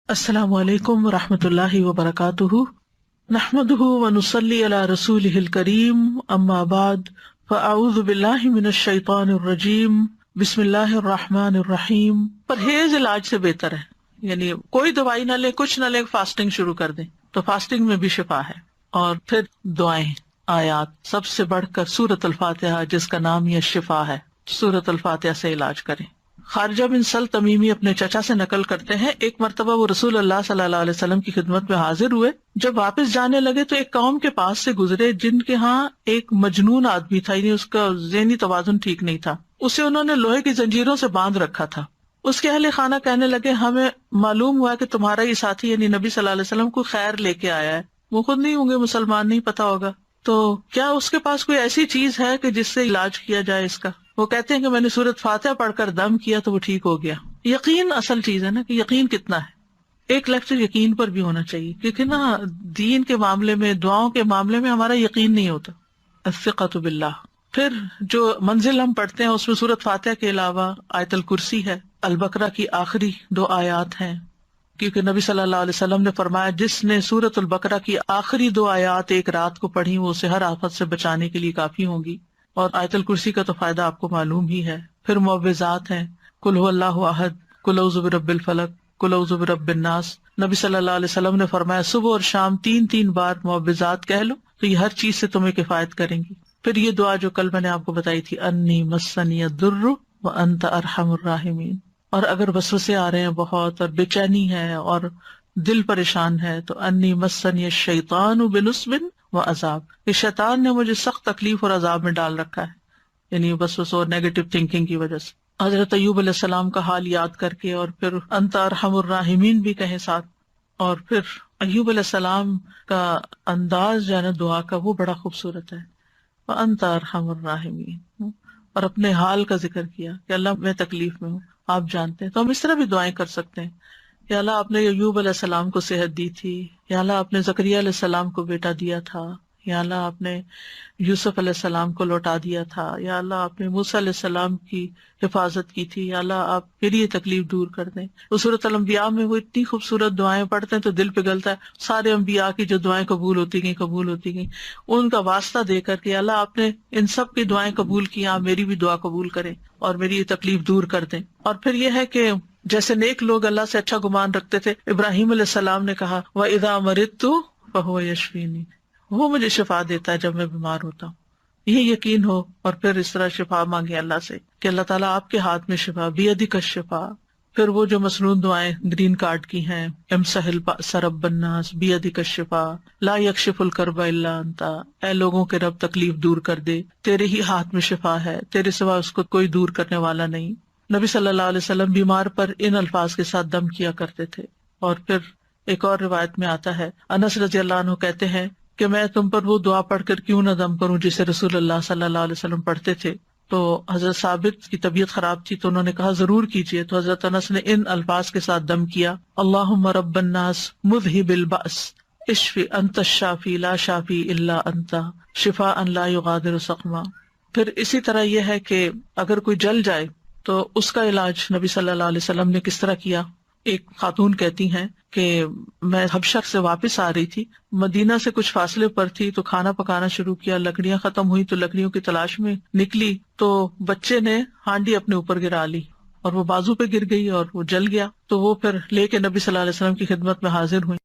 السلام علیکم ورحمۃ اللہ وبرکاتہ، نحمده ونصلی علی رسولہ الکریم، اما بعد فاعوذ باللہ من الشیطان الرجیم، بسم اللہ الرحمن الرحیم۔ پرہیز علاج سے بہتر ہے، یعنی کوئی دوائی نہ لے، کچھ نہ لے، فاسٹنگ شروع کر دیں تو فاسٹنگ میں بھی شفا ہے۔ اور پھر دعائیں، آیات، سب سے بڑھ کر سورۃ الفاتحہ جس کا نام یہ شفا ہے، سورۃ الفاتحہ سے علاج کریں۔ خارجہ بن سل تمیمی اپنے چچا سے نقل کرتے ہیں، ایک مرتبہ وہ رسول اللہ صلی اللہ علیہ وسلم کی خدمت میں حاضر ہوئے۔ جب واپس جانے لگے تو ایک قوم کے پاس سے گزرے جن کے ہاں ایک مجنون آدمی تھا، یعنی اس کا ذہنی توازن ٹھیک نہیں تھا۔ اسے انہوں نے لوہے کی زنجیروں سے باندھ رکھا تھا۔ اس کے اہل خانہ کہنے لگے، ہمیں معلوم ہوا کہ تمہارا یہ ساتھی یعنی نبی صلی اللہ علیہ وسلم کو خیر لے کے آیا ہے، وہ خود نہیں ہوں گے مسلمان، نہیں پتا ہوگا، تو کیا اس کے پاس کوئی ایسی چیز ہے کہ جس سے علاج کیا جائے اس کا؟ وہ کہتے ہیں کہ میں نے سورۃ فاتحہ پڑھ کر دم کیا تو وہ ٹھیک ہو گیا۔ یقین اصل چیز ہے نا، کہ یقین کتنا ہے۔ ایک لیکچر یقین پر بھی ہونا چاہیے، کیونکہ نا دین کے معاملے میں، دعاؤں کے معاملے میں ہمارا یقین نہیں ہوتا۔ الثقۃ باللہ۔ پھر جو منزل ہم پڑھتے ہیں اس میں سورۃ فاتحہ کے علاوہ آیت الکرسی ہے، البقرہ کی آخری 2 آیات ہیں، کیونکہ نبی صلی اللہ علیہ وسلم نے فرمایا جس نے سورۃ البقرہ کی آخری 2 آیات ایک رات کو پڑھی وہ اسے ہر آفت سے بچانے کے لیے کافی ہوں گی۔ اور آیت الکرسی کا تو فائدہ آپ کو معلوم ہی ہے۔ پھر معوذات ہیں، قل هو اللہ احد، قل اعوذ برب الفلق، قل اعوذ برب الناس۔ نبی صلی اللہ علیہ وسلم نے فرمایا صبح اور شام 3 بار معوذات کہہ لو تو یہ ہر چیز سے تمہیں کفایت کریں گی۔ پھر یہ دعا جو کل میں نے آپ کو بتائی تھی، انی مسنی الضر وانت ارحم الراحمین۔ اور اگر وسوسے آ رہے ہیں بہت اور بے چینی ہے اور دل پریشان ہے تو انی مسنی الشیطان بنصب وعذاب، کہ شیطان نے مجھے سخت تکلیف اور عذاب میں ڈال رکھا ہے، یعنی وسوسوں اور نیگیٹو تھنکنگ کی وجہ سے۔ حضرت ایوب علیہ السلام کا حال یاد کر کے اور پھر انت ارحم الراحمین بھی کہیں ساتھ۔ اور پھر ایوب علیہ السلام کا انداز جو ہے نا دعا کا، وہ بڑا خوبصورت ہے، وانت ارحم الراحمین، اور اپنے حال کا ذکر کیا کہ اللہ میں تکلیف میں ہوں، آپ جانتے ہیں۔ تو ہم اس طرح بھی دعائیں کر سکتے ہیں، یا اللہ آپ نے ایوب علیہ السلام کو صحت دی تھی، یا اللہ آپ نے زکریا علیہ السلام کو بیٹا دیا تھا، یا اللہ آپ نے یوسف علیہ السلام کو لوٹا دیا تھا، یا اللہ آپ نے موسیٰ علیہ السلام کی حفاظت کی تھی، یا اللہ آپ میری یہ تکلیف دور کر دیں۔ سورۃ الانبیاء میں وہ اتنی خوبصورت دعائیں پڑھتے ہیں تو دل پگھلتا ہے، سارے انبیاء کی جو دعائیں قبول ہوتی گئیں ان کا واسطہ دے کر کے اللہ آپ نے ان سب کی دعائیں قبول کی، آپ میری بھی دعا قبول کریں اور میری یہ تکلیف دور کر دیں۔ اور پھر یہ ہے کہ جیسے نیک لوگ اللہ سے اچھا گمان رکھتے تھے، ابراہیم علیہ السلام نے کہا وَإِذَا مَرِضْتُ فَهُوَ يَشْفِينِ، وہ مجھے شفا دیتا ہے جب میں بیمار ہوتا ہوں۔ یہ یقین ہو اور پھر اس طرح شفا مانگے اللہ سے کہ اللہ تعالیٰ آپ کے ہاتھ میں شفا، بِيَدِكَ الشِّفَاء۔ پھر وہ جو مسنون دعائیں گرین کارڈ کی ہیں، امسح البأس رب الناس بِيَدِكَ الشِّفَاء لا يكشف الكرب الا انت، اے لوگوں کے رب تکلیف دور کر دے، تیرے ہی ہاتھ میں شفا ہے، تیرے سوا اس کو کوئی دور کرنے والا نہیں۔ نبی صلی اللہ علیہ وسلم بیمار پر ان الفاظ کے ساتھ دم کیا کرتے تھے۔ اور پھر ایک اور روایت میں آتا ہے، انس رضی اللہ عنہ کہتے ہیں کہ میں تم پر وہ دعا پڑھ کر کیوں نہ دم کروں جسے رسول اللہ صلی اللہ علیہ وسلم پڑھتے تھے۔ تو حضرت ثابت کی طبیعت خراب تھی تو انہوں نے کہا ضرور کیجیے، تو حضرت انس نے ان الفاظ کے ساتھ دم کیا، اللہم رب الناس مذہب البأس اشفی انت الشافی لا شافی الا انت شفاء لا یغادر سقما۔ پھر اسی طرح یہ ہے کہ اگر کوئی جل جائے تو اس کا علاج نبی صلی اللہ علیہ وسلم نے کس طرح کیا۔ ایک خاتون کہتی ہیں کہ میں حبشہ سے واپس آ رہی تھی، مدینہ سے کچھ فاصلے پر تھی، تو کھانا پکانا شروع کیا، لکڑیاں ختم ہوئی تو لکڑیوں کی تلاش میں نکلی تو بچے نے ہانڈی اپنے اوپر گرا لی اور وہ بازو پہ گر گئی اور وہ جل گیا۔ تو وہ پھر لے کے نبی صلی اللہ علیہ وسلم کی خدمت میں حاضر ہوئی،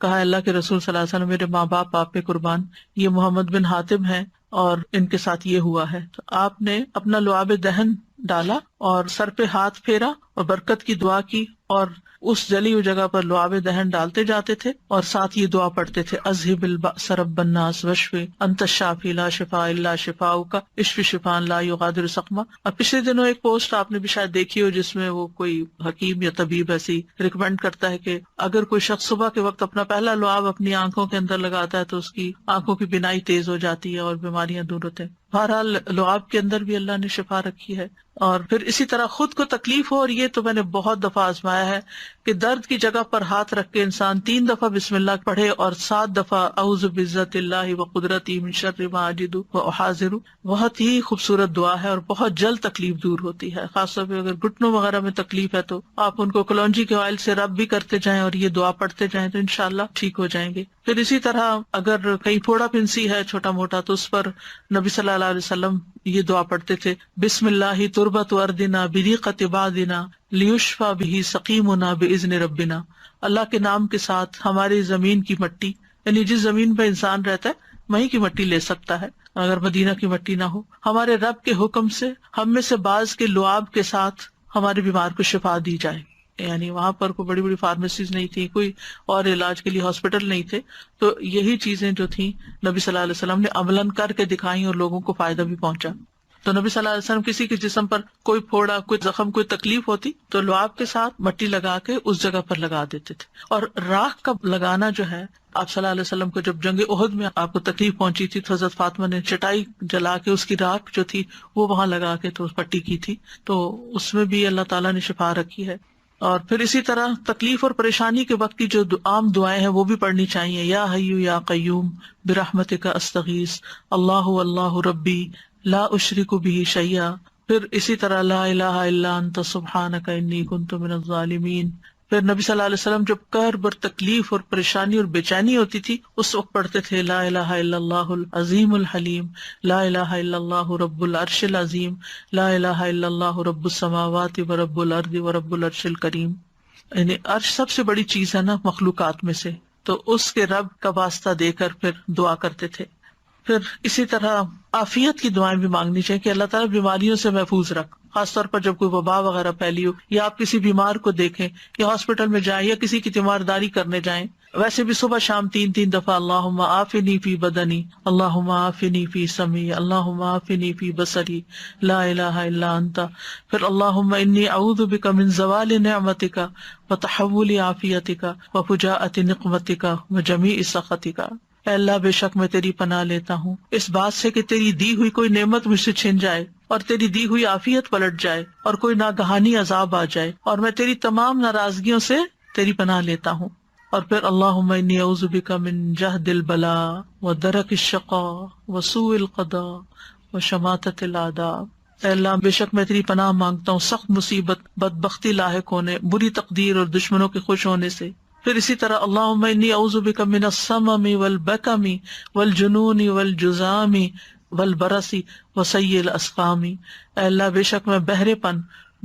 کہا اللہ کے رسول صلی اللہ علیہ وسلم میرے ماں باپ آپ پہ قربان، یہ محمد بن حاتم ہیں اور ان کے ساتھ یہ ہوا ہے۔ تو آپ نے اپنا لعاب دہن ڈالا اور سر پہ ہاتھ پھیرا اور برکت کی دعا کی، اور اس جلی ہوئی جگہ پر لعاب دہن ڈالتے جاتے تھے اور ساتھ یہ دعا پڑھتے تھے، اذہب البأس رب الناس واشفی انت الشافی لا شفاء الا شفاؤک اشفی شفاء لا یغادر سقما۔ اب پچھلے دنوں ایک پوسٹ آپ نے بھی شاید دیکھی ہو جس میں وہ کوئی حکیم یا طبیب ایسی ریکمینڈ کرتا ہے کہ اگر کوئی شخص صبح کے وقت اپنا پہلا لعاب اپنی آنکھوں کے اندر لگاتا ہے تو اس کی آنکھوں کی بینائی تیز ہو جاتی ہے اور بیماریاں دور ہوتے ہیں۔ بہرحال لعاب کے اندر بھی اللہ نے شفا رکھی ہے. اور پھر اسی طرح خود کو تکلیف ہو، اور یہ تو میں نے بہت دفعہ آزمایا ہے کہ درد کی جگہ پر ہاتھ رکھ کے انسان 3 دفعہ بسم اللہ پڑھے اور 7 دفعہ اعوذ بعزت اللہ وقدرتی من شر ما اجد واحاذر. بہت ہی خوبصورت دعا ہے اور بہت جلد تکلیف دور ہوتی ہے. خاص طور پہ اگر گھٹنوں وغیرہ میں تکلیف ہے تو آپ ان کو کلونجی کے آئل سے رب بھی کرتے جائیں اور یہ دعا پڑھتے جائیں تو انشاءاللہ ٹھیک ہو جائیں گے. پھر اسی طرح اگر کہیں پھوڑا پھنسی ہے چھوٹا موٹا تو اس پر نبی صلی اللہ علیہ وسلم یہ دعا پڑھتے تھے، بسم اللہ تربت اردنا بریقت بعدنا لیشفی بہ سقیمنا باذن ربنا. اللہ کے نام کے ساتھ ہماری زمین کی مٹی، یعنی جس زمین پہ انسان رہتا ہے وہیں کی مٹی لے سکتا ہے اگر مدینہ کی مٹی نہ ہو، ہمارے رب کے حکم سے ہم میں سے بعض کے لعاب کے ساتھ ہمارے بیمار کو شفا دی جائے. یعنی وہاں پر کوئی بڑی بڑی فارمیسیز نہیں تھی، کوئی اور علاج کے لیے ہاسپٹل نہیں تھے، تو یہی چیزیں جو تھیں نبی صلی اللہ علیہ وسلم نے عملاً کر کے دکھائیں اور لوگوں کو فائدہ بھی پہنچا. تو نبی صلی اللہ علیہ وسلم کسی کے جسم پر کوئی پھوڑا، کوئی زخم، کوئی تکلیف ہوتی تو لعاب کے ساتھ مٹی لگا کے اس جگہ پر لگا دیتے تھے. اور راکھ کا لگانا جو ہے، آپ صلی اللہ علیہ وسلم کو جب جنگ احد میں آپ کو تکلیف پہنچی تھی تو حضرت فاطمہ نے چٹائی جلا کے اس کی راکھ جو تھی وہ وہاں لگا کے تو پٹی کی تھی، تو اس میں بھی اللہ تعالیٰ نے شفا رکھی ہے. اور پھر اسی طرح تکلیف اور پریشانی کے وقت کی جو عام دعائیں ہیں وہ بھی پڑھنی چاہیے. یا حی یا قیوم برحمتک استغیث اللہ اللہ ربی لا اشرک بہ شیئا. پھر اسی طرح لا الہ الا انت سبحانک انی کنت من الظالمین. پھر نبی صلی اللہ علیہ وسلم جب کرب اور تکلیف اور پریشانی اور بے چینی ہوتی تھی اس وقت پڑھتے تھے لا الہ الا اللہ العظیم الحلیم، لا الہ الا اللہ رب العرش العظیم، لا الہ الا اللہ رب السماوات ورب الارض ورب العرش الکریم. یعنی عرش سب سے بڑی چیز ہے نا مخلوقات میں سے، تو اس کے رب کا واسطہ دے کر پھر دعا کرتے تھے. پھر اسی طرح عافیت کی دعائیں بھی مانگنی چاہیے کہ اللہ تعالیٰ بیماریوں سے محفوظ رکھ، خاص طور پر جب کوئی وبا وغیرہ پھیلی ہو یا آپ کسی بیمار کو دیکھیں یا ہاسپٹل میں جائیں یا کسی کی تیمارداری کرنے جائیں. ویسے بھی صبح شام 3 دفعہ اللہم عافنی فی بدنی، اللہم عافنی فی سمعی، اللہم عافنی فی بصری، لا الہ الا انت. پھر اللہم انی اعوذ بک من زوال نعمتک وتحول عافیتک وفجاءۃ نقمتک وجمیع سخطک. اے اللہ بے شک میں تیری پناہ لیتا ہوں اس بات سے کہ تیری دی ہوئی کوئی نعمت مجھ سے چھن جائے اور تیری دی ہوئی عافیت پلٹ جائے اور کوئی ناگہانی عذاب آ جائے، اور میں تیری تمام ناراضگیوں سے تیری پناہ لیتا ہوں. اور پھر اللہم انی اعوذ بک من جہد البلاء ودرک الشقاء وسوء القضاء وشماتۃ الاعداء. اے اللہ بے شک میں تیری پناہ مانگتا ہوں سخت مصیبت، بدبختی لاحق ہونے، بری تقدیر اور دشمنوں کے خوش ہونے سے. پھر اسی طرح اللہم انی اعوذ بک من السمم والبکم والجنون والجذام والبرص وسیء الاسقام. اے اللہ بے شک میں بہرے پن،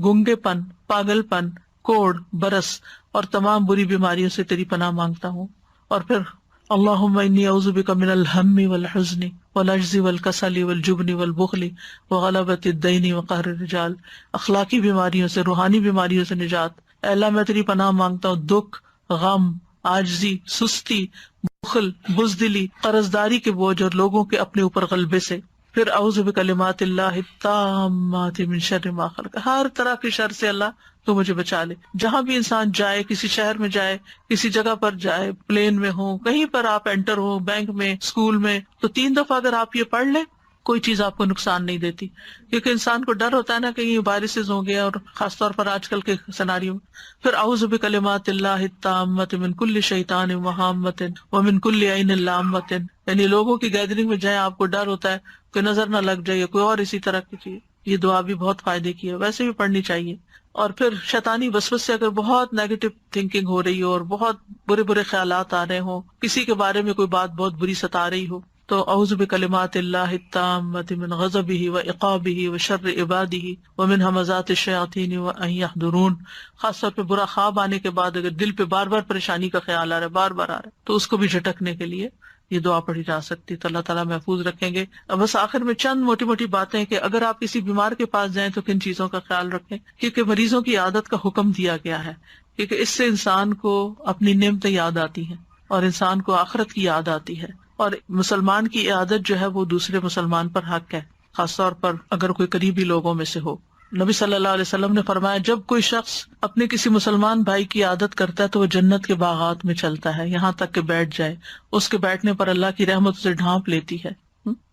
گنگے پن، پاگل پن، کوڑ، برس اور تمام بری بیماریوں سے تیری پناہ مانگتا ہوں. اور پھر اللہم انی اعوذ بک من الہم والحزن والعجز والکسل والجبن والبخل وغلبۃ الدین وقہر الرجال. اخلاقی بیماریوں سے، روحانی بیماریوں سے نجات. اے اللہ میں تیری پناہ مانگتا ہوں دکھ، غم، عاجزی، سستی، بخل، بزدلی، قرضداری کے بوجھ اور لوگوں کے اپنے اوپر غلبے سے. پھر اعوذ بکلمات اللہ التامات من شر ما خلق. ہر طرح کے شر سے اللہ تو مجھے بچا لے. جہاں بھی انسان جائے، کسی شہر میں جائے، کسی جگہ پر جائے، پلین میں ہو، کہیں پر آپ انٹر ہو، بینک میں، اسکول میں، تو 3 دفعہ اگر آپ یہ پڑھ لیں کوئی چیز آپ کو نقصان نہیں دیتی. کیونکہ انسان کو ڈر ہوتا ہے نا کہیں وائرسز ہوں گے، اور خاص طور پر آج کل کے سیناریو میں. پھر اعوذ بکلمات اللہ التامات من کل شیطان وہامۃ ومن کل عین لامۃ. یعنی لوگوں کی گیدرنگ میں جائیں آپ کو ڈر ہوتا ہے کہ نظر نہ لگ جائے، کوئی اور اسی طرح کی چیز. یہ دعا بھی بہت فائدے کی ہے، ویسے بھی پڑھنی چاہیے. اور پھر شیطانی وسوسے سے اگر بہت نیگیٹو تھنکنگ ہو رہی ہو اور بہت برے برے خیالات آ رہے ہوں، کسی کے بارے میں کوئی بات بہت بری ستا رہی ہو، تو اعوذ بکلمات اللہ التامات من غضبہ وعقابہ وشر عبادہ ومن ھمزات الشیاطین وان یحضرون. خاص طور پہ برا خواب آنے کے بعد اگر دل پہ بار بار پریشانی کا خیال آ رہا ہے، بار بار آ رہا ہے، تو اس کو بھی جھٹکنے کے لیے یہ دعا پڑھی جا سکتی. تو اللہ تعالیٰ محفوظ رکھیں گے. بس آخر میں چند موٹی موٹی باتیں کہ اگر آپ کسی بیمار کے پاس جائیں تو کن چیزوں کا خیال رکھیں، کیونکہ مریضوں کی عادت کا حکم دیا گیا ہے، کیونکہ اس سے انسان کو اپنی نعمتیں یاد آتی ہیں اور انسان کو آخرت کی یاد آتی ہے. اور مسلمان کی عادت جو ہے وہ دوسرے مسلمان پر حق ہے، خاص طور پر اگر کوئی قریبی لوگوں میں سے ہو. نبی صلی اللہ علیہ وسلم نے فرمایا جب کوئی شخص اپنے کسی مسلمان بھائی کی عادت کرتا ہے تو وہ جنت کے باغات میں چلتا ہے یہاں تک کہ بیٹھ جائے، اس کے بیٹھنے پر اللہ کی رحمت اسے ڈھانپ لیتی ہے.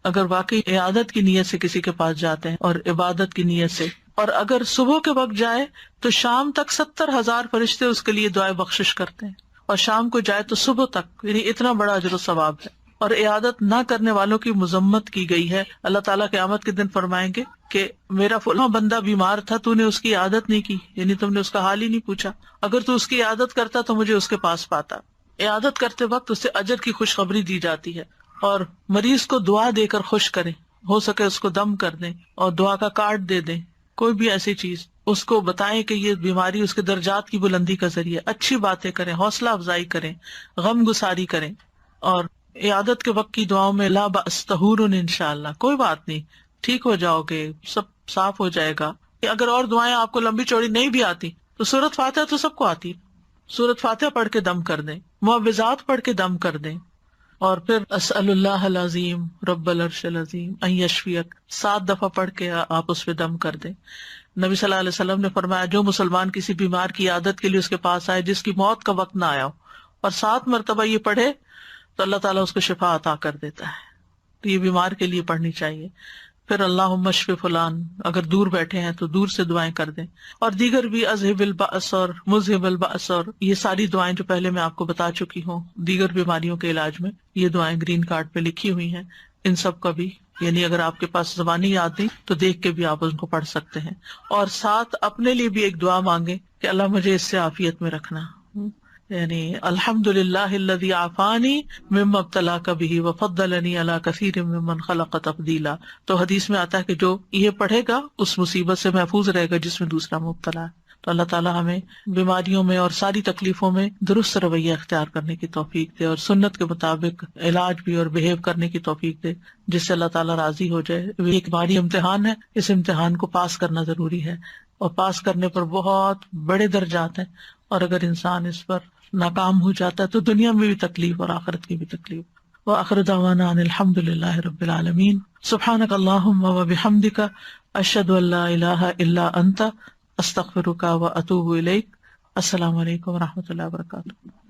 اگر واقعی عیادت کی نیت سے کسی کے پاس جاتے ہیں اور عبادت کی نیت سے، اور اگر صبح کے وقت جائے تو شام تک 70,000 فرشتے اس کے لیے دعائے بخشش کرتے ہیں، اور شام کو جائے تو صبح تک، یعنی اتنا بڑا اجر و ثواب ہے۔ اور عیادت نہ کرنے والوں کی مذمت کی گئی ہے۔ اللہ تعالیٰ قیامت کے دن فرمائیں گے کہ میرا فلاں بندہ بیمار تھا، تو نے اس کی عیادت نہیں کی، یعنی تم نے اس کا حال ہی نہیں پوچھا، اگر تو اس کی عیادت کرتا تو مجھے اس کے پاس پاتا۔ عیادت کرتے وقت اسے اجر کی خوشخبری دی جاتی ہے، اور مریض کو دعا دے کر خوش کریں، ہو سکے اس کو دم کر دیں اور دعا کا کارڈ دے دیں، کوئی بھی ایسی چیز اس کو بتائیں کہ یہ بیماری اس کے درجات کی بلندی کا ذریعہ، اچھی باتیں کریں، حوصلہ افزائی کریں، غم گساری کریں۔ اور عیادت کے وقت کی دعاؤں میں لا بأس طہور انشاءاللہ، کوئی بات نہیں، ٹھیک ہو جاؤ گے، سب صاف ہو جائے گا۔ اگر اور دعائیں آپ کو لمبی چوڑی نہیں بھی آتی تو سورۃ فاتحہ تو سب کو آتی، سورۃ فاتحہ پڑھ کے دم کر دیں، معوذات پڑھ کے دم کر دیں، اور پھر اسأل اللہ العظیم رب العرش العظیم ان یشفیک 7 دفعہ پڑھ کے آپ اس پہ دم کر دیں۔ نبی صلی اللہ علیہ وسلم نے فرمایا جو مسلمان کسی بیمار کی عیادت کے لیے اس کے پاس آئے جس کی موت کا وقت نہ آیا ہو اور 7 مرتبہ یہ پڑھے تو اللہ تعالیٰ اس کو شفا عطا کر دیتا ہے۔ تو یہ بیمار کے لیے پڑھنی چاہیے۔ پھر اللہم اشف فلان، اگر دور بیٹھے ہیں تو دور سے دعائیں کر دیں، اور دیگر بھی اذہب البأس اور مذہب البأس، اور یہ ساری دعائیں جو پہلے میں آپ کو بتا چکی ہوں دیگر بیماریوں کے علاج میں، یہ دعائیں گرین کارڈ پہ لکھی ہوئی ہیں، ان سب کا بھی یعنی اگر آپ کے پاس زبانی یاد نہیں تو دیکھ کے بھی آپ ان کو پڑھ سکتے ہیں، اور ساتھ اپنے لیے بھی ایک دعا مانگیں کہ اللہ مجھے اس سے عافیت میں رکھنا، یعنی الحمدللہ الذی عافانی مما ابتلاک بہ وفضلنی علی کثیر ممن خلق تفضیلا۔ تو حدیث میں آتا ہے کہ جو یہ پڑھے گا اس مصیبت سے محفوظ رہے گا جس میں دوسرا مبتلا ہے۔ تو اللہ تعالیٰ ہمیں بیماریوں میں اور ساری تکلیفوں میں درست رویہ اختیار کرنے کی توفیق دے، اور سنت کے مطابق علاج بھی اور بہیو کرنے کی توفیق دے جس سے اللہ تعالیٰ راضی ہو جائے۔ یہ ایک بھاری امتحان ہے، اس امتحان کو پاس کرنا ضروری ہے، اور پاس کرنے پر بہت بڑے درجات ہیں، اور اگر انسان اس پر ناکام ہو جاتا ہے تو دنیا میں بھی تکلیف اور آخرت کی بھی تکلیف۔ وآخر دعوانا ان الحمد للہ رب العالمین۔ سبحانک اللہم وبحمدک، اشہد ان لا الہ الا انت، استغفرک واتوب الیک۔ السلام علیکم ورحمۃ اللہ وبرکاتہ۔